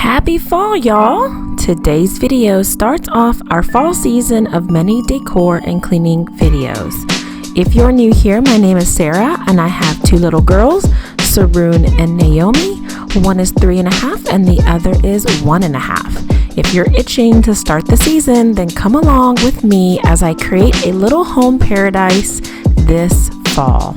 Happy fall, y'all! Today's video starts off our fall season of many decor and cleaning videos. If you're new here, my name is Sarah and I have two little girls, Saroon and Naomi. One is 3.5 and the other is 1.5. If you're itching to start the season, then come along with me as I create a little home paradise this fall.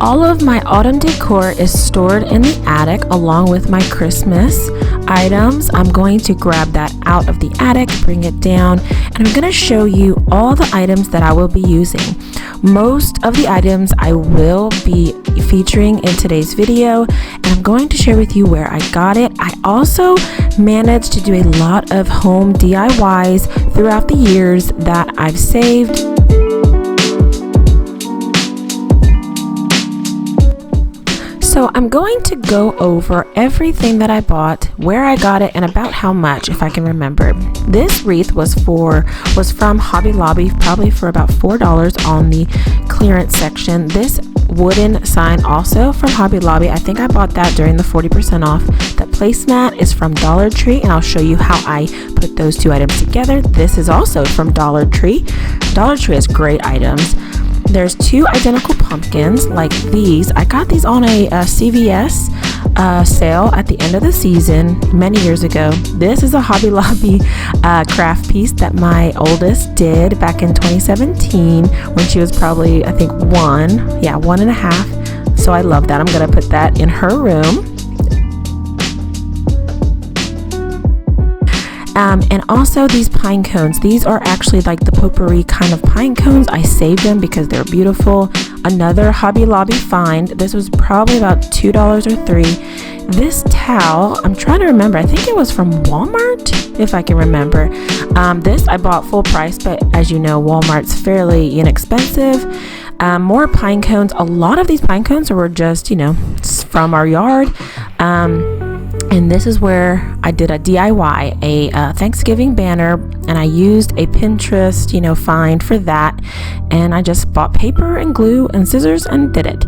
All of my autumn decor is stored in the attic along with my Christmas items. I'm going to grab that out of the attic, bring it down, and I'm going to show you all the items that I will be using. Most of the items I will be featuring in today's video, and I'm going to share with you where I got it. I also managed to do a lot of home DIYs throughout the years that I've saved. So I'm going to go over everything that I bought, where I got it, and about how much, if I can remember. This wreath was from Hobby Lobby, probably for about $4 on the clearance section. This wooden sign also from Hobby Lobby. I think I bought that during the 40% off. The placemat is from Dollar Tree, and I'll show you how I put those two items together. This is also from Dollar Tree. Dollar Tree has great items. There's two identical pumpkins like these. I got these on a CVS sale at the end of the season many years ago. This is a Hobby Lobby craft piece that my oldest did back in 2017 when she was probably, I think, 1.5. So I love that. I'm gonna put that in her room. And also these pine cones. These are actually like the potpourri kind of pine cones. I saved them because they're beautiful. Another Hobby Lobby find. This was probably about $2 or $3. This towel, I'm trying to remember. I think it was from Walmart, if I can remember. This I bought full price, but as you know, Walmart's fairly inexpensive. More pine cones. A lot of these pine cones were just, from our yard. And this is where I did a DIY, a Thanksgiving banner, and I used a Pinterest, find for that. And I just bought paper and glue and scissors and did it.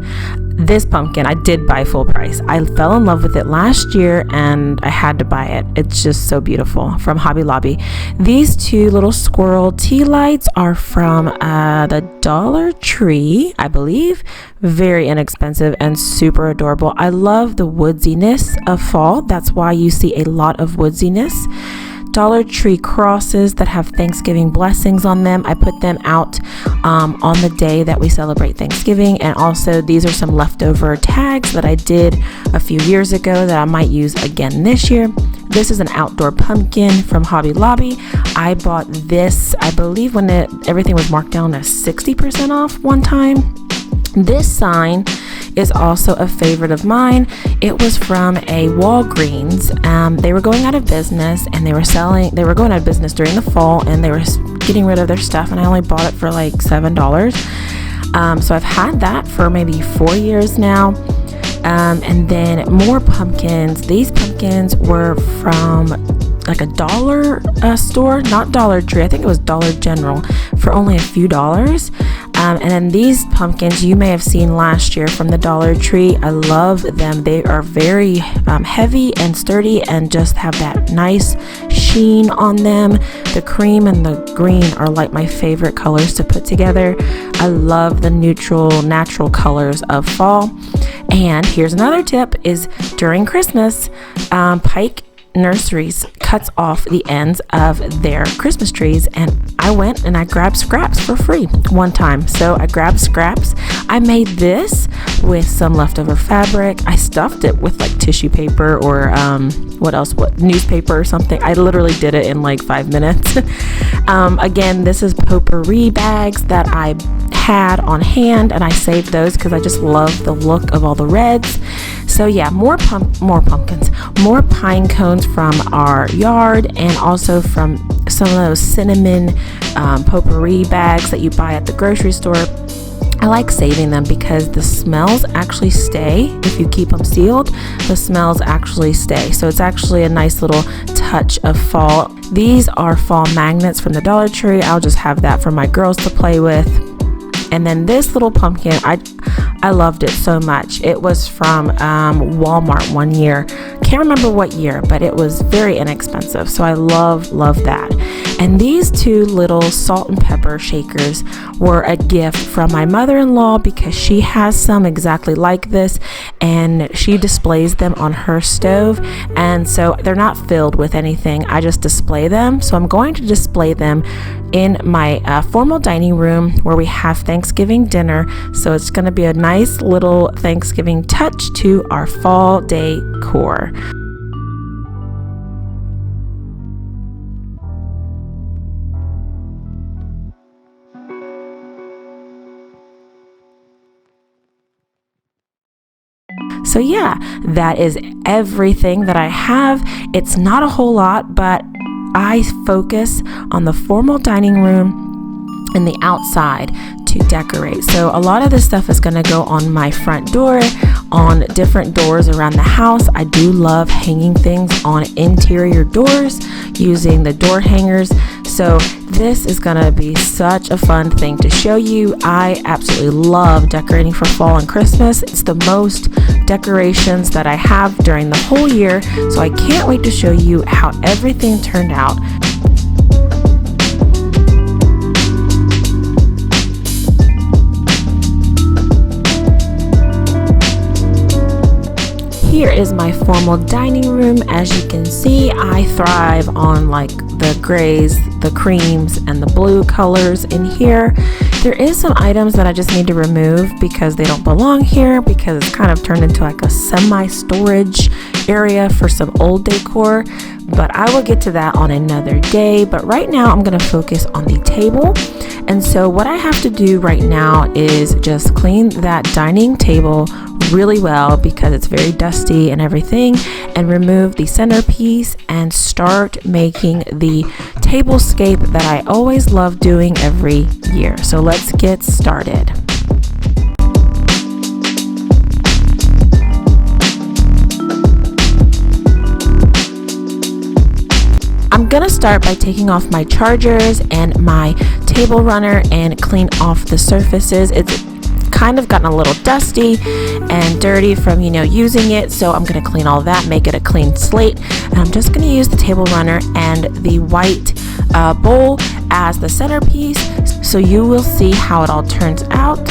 This pumpkin I did buy full price. I fell in love with it last year and I had to buy it. It's just so beautiful, from Hobby Lobby. These two little squirrel tea lights are from the Dollar Tree, I believe. Very inexpensive and super adorable. I love the woodsiness of fall. That's why you see a lot of woodsiness. Dollar Tree crosses that have Thanksgiving blessings on them. I put them out on the day that we celebrate Thanksgiving. And also these are some leftover tags that I did a few years ago that I might use again this year. This is an outdoor pumpkin from Hobby Lobby. I bought this, I believe, when everything was marked down to 60% off one time. This sign is also a favorite of mine. It was from a Walgreens. They were going out of business and they were going out of business during the fall and they were getting rid of their stuff, and I only bought it for like $7. So I've had that for maybe 4 years now. And then more pumpkins. These pumpkins were from like a dollar store, not Dollar Tree. I think it was Dollar General, for only a few dollars. And then these pumpkins you may have seen last year from the Dollar Tree. I love them. They are very heavy and sturdy and just have that nice sheen on them. The cream and the green are like my favorite colors to put together. I love the natural colors of fall. And here's another tip is during Christmas, Pike Nurseries cuts off the ends of their Christmas trees, and I went and I grabbed scraps for free one time. So I grabbed scraps. I made this with some leftover fabric. I stuffed it with like tissue paper or newspaper or something. I literally did it in like 5 minutes. Again, this is potpourri bags that I had on hand, and I saved those because I just love the look of all the reds. So yeah, more pumpkins, more pine cones from our yard, and also from some of those cinnamon potpourri bags that you buy at the grocery store. I like saving them because the smells actually stay. If you keep them sealed, the smells actually stay. So it's actually a nice little touch of fall. These are fall magnets from the Dollar Tree. I'll just have that for my girls to play with. And then this little pumpkin, I loved it so much. It was from Walmart one year. Can't remember what year, but it was very inexpensive. So I love that. And these two little salt and pepper shakers were a gift from my mother-in-law because she has some exactly like this and she displays them on her stove. And so they're not filled with anything. I just display them. So I'm going to display them in my formal dining room where we have Thanksgiving dinner. So it's going to be a nice little Thanksgiving touch to our fall decor. So yeah, that is everything that I have. It's not a whole lot, but I focus on the formal dining room and the outside to decorate. So a lot of this stuff is going to go on my front door, on different doors around the house. I do love hanging things on interior doors using the door hangers. So this is going to be such a fun thing to show you. I absolutely love decorating for fall and Christmas. It's the most decorations that I have during the whole year. So I can't wait to show you how everything turned out. Here is my formal dining room. As you can see, I thrive on like the grays, the creams, and the blue colors in here. There is some items that I just need to remove because they don't belong here, because it's kind of turned into like a semi-storage area for some old decor, but I will get to that on another day. But right now I'm going to focus on the table. And so what I have to do right now is just clean that dining table really well because it's very dusty and everything, and remove the centerpiece and start making the tablescape that I always love doing every year. So let's get started. I'm gonna start by taking off my chargers and my table runner and clean off the surfaces. It's kind of gotten a little dusty and dirty from using it, so I'm going to clean all that, make it a clean slate. And I'm just going to use the table runner and the white bowl as the centerpiece, so you will see how it all turns out.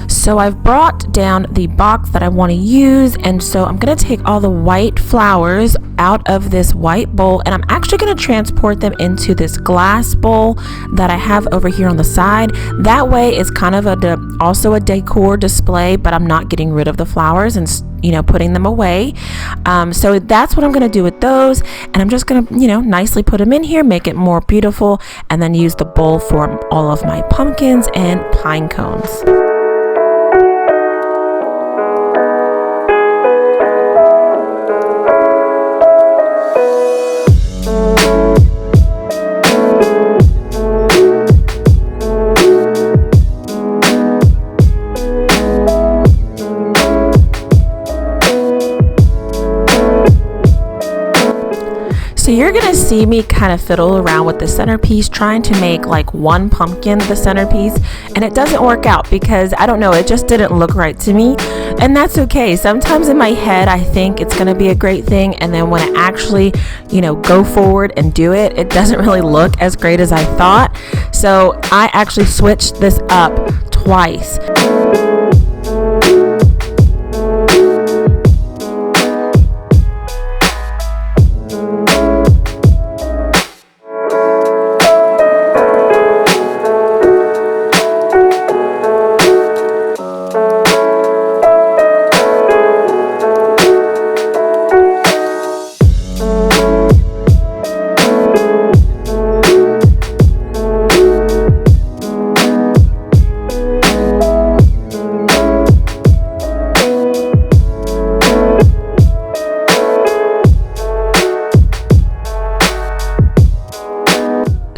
So I've brought down the box that I want to use, and so I'm going to take all the white flowers out of this white bowl, and I'm actually going to transport them into this glass bowl that I have over here on the side. That way it's kind of also a decor display, but I'm not getting rid of the flowers and putting them away. So that's what I'm going to do with those, and I'm just going to nicely put them in here, make it more beautiful, and then use the bowl for all of my pumpkins and pine cones. So you're gonna see me kind of fiddle around with the centerpiece, trying to make like one pumpkin the centerpiece, and it doesn't work out because I don't know, it just didn't look right to me, and that's okay. Sometimes in my head I think it's gonna be a great thing, and then when I actually go forward and do it, it doesn't really look as great as I thought. So I actually switched this up twice.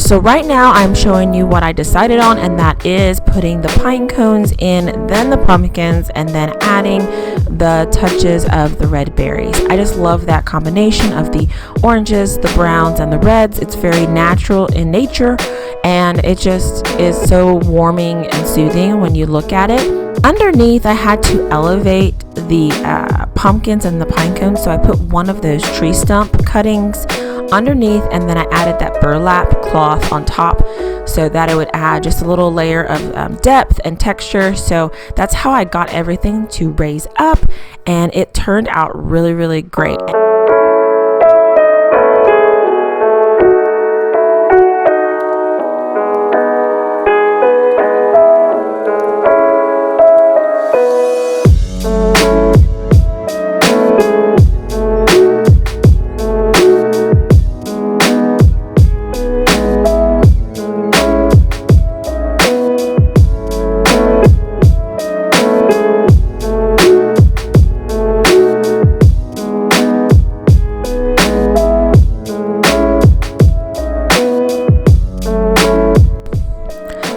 So right now I'm showing you what I decided on, and that is putting the pine cones in, then the pumpkins, and then adding the touches of the red berries. I just love that combination of the oranges, the browns, and the reds. It's very natural in nature, and it just is so warming and soothing when you look at it. Underneath, I had to elevate the pumpkins and the pine cones, so I put one of those tree stump cuttings underneath, and then I added that burlap cloth on top so that it would add just a little layer of depth and texture. So that's how I got everything to raise up, and it turned out really, really great.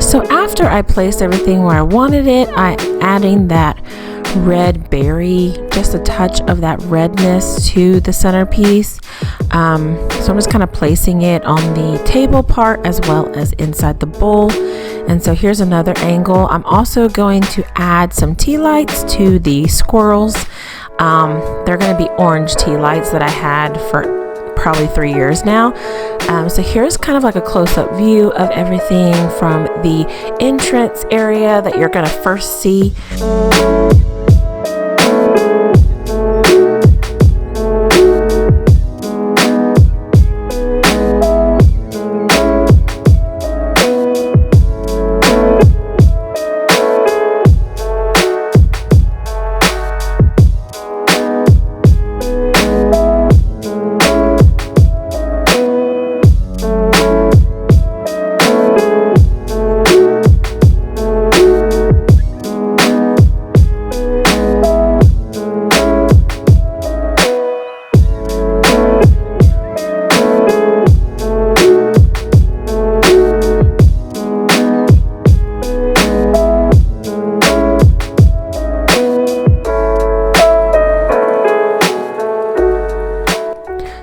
So after I placed everything where I wanted it, I adding that red berry, just a touch of that redness to the centerpiece. So I'm just kind of placing it on the table part as well as inside the bowl. And so here's another angle. I'm also going to add some tea lights to the squirrels. They're going to be orange tea lights that I had for probably 3 years now. So here's kind of like a close-up view of everything from the entrance area that you're going to first see.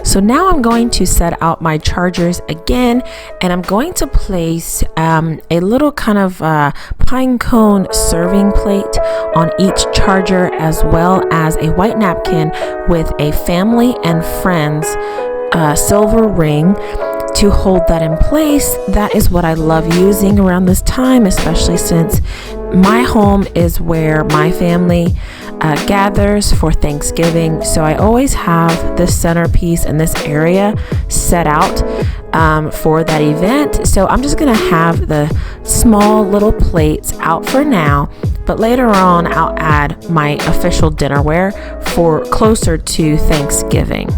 So now I'm going to set out my chargers again, and I'm going to place a little kind of pine cone serving plate on each charger, as well as a white napkin with a family and friends silver ring to hold that in place. That is what I love using around this time, especially since my home is where my family gathers for Thanksgiving. So I always have this centerpiece in this area set out for that event. So I'm just gonna have the small little plates out for now, but later on I'll add my official dinnerware for closer to Thanksgiving.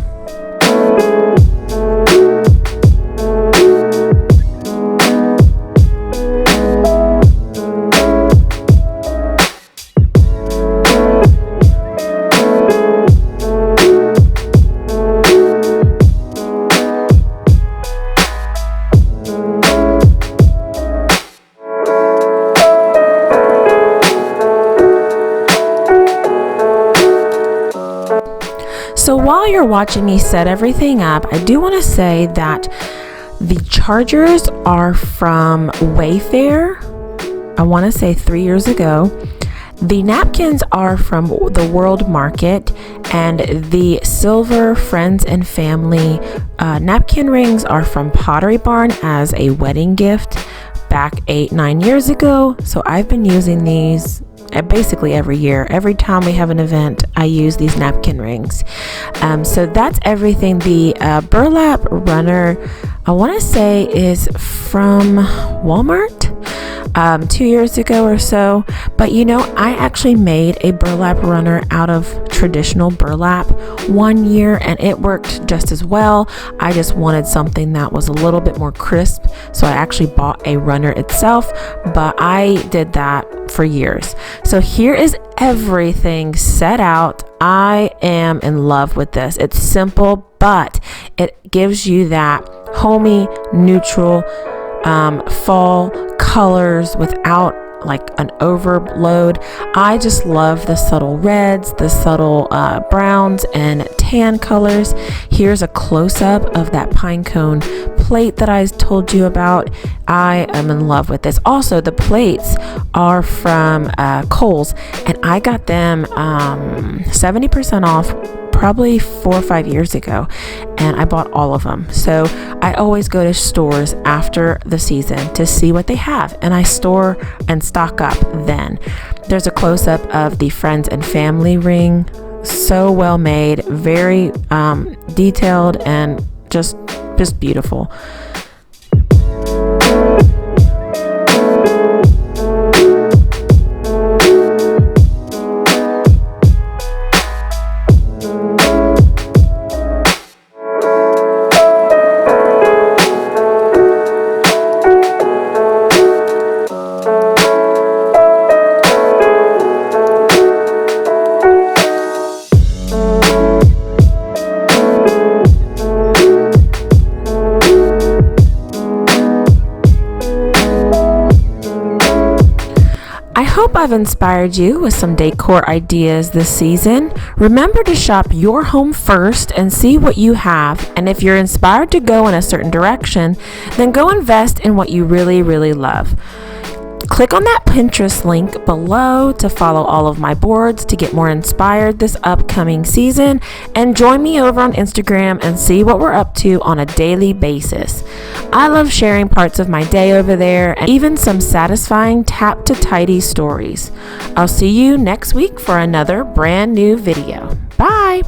So while you're watching me set everything up, I do want to say that the chargers are from Wayfair. I want to say 3 years ago. The napkins are from the World Market, and the silver friends and family napkin rings are from Pottery Barn as a wedding gift back 8-9 years ago. So I've been using these basically every year. Every time we have an event, I use these napkin rings. So that's everything. The burlap runner, I want to say, is from Walmart 2 years ago or so. But you know, I actually made a burlap runner out of traditional burlap 1 year, and it worked just as well. I just wanted something that was a little bit more crisp, so I actually bought a runner itself, but I did that for years. So here is everything set out. I am in love with this. It's simple, but it gives you that homey, neutral fall colors without like an overload. I just love the subtle reds, the subtle browns and tan colors. Here's a close-up of that pine cone plate that I told you about. I am in love with this. Also, the plates are from Kohl's, and I got them 70% off probably 4 or 5 years ago, and I bought all of them. So I always go to stores after the season to see what they have, and I store and stock up then. There's a close-up of the friends and family ring. So well made, very detailed, and just beautiful. I hope I've inspired you with some decor ideas this season. Remember to shop your home first and see what you have. And if you're inspired to go in a certain direction, then go invest in what you really, really love. Click on that Pinterest link below to follow all of my boards to get more inspired this upcoming season, and join me over on Instagram and see what we're up to on a daily basis. I love sharing parts of my day over there and even some satisfying tap to tidy stories. I'll see you next week for another brand new video. Bye!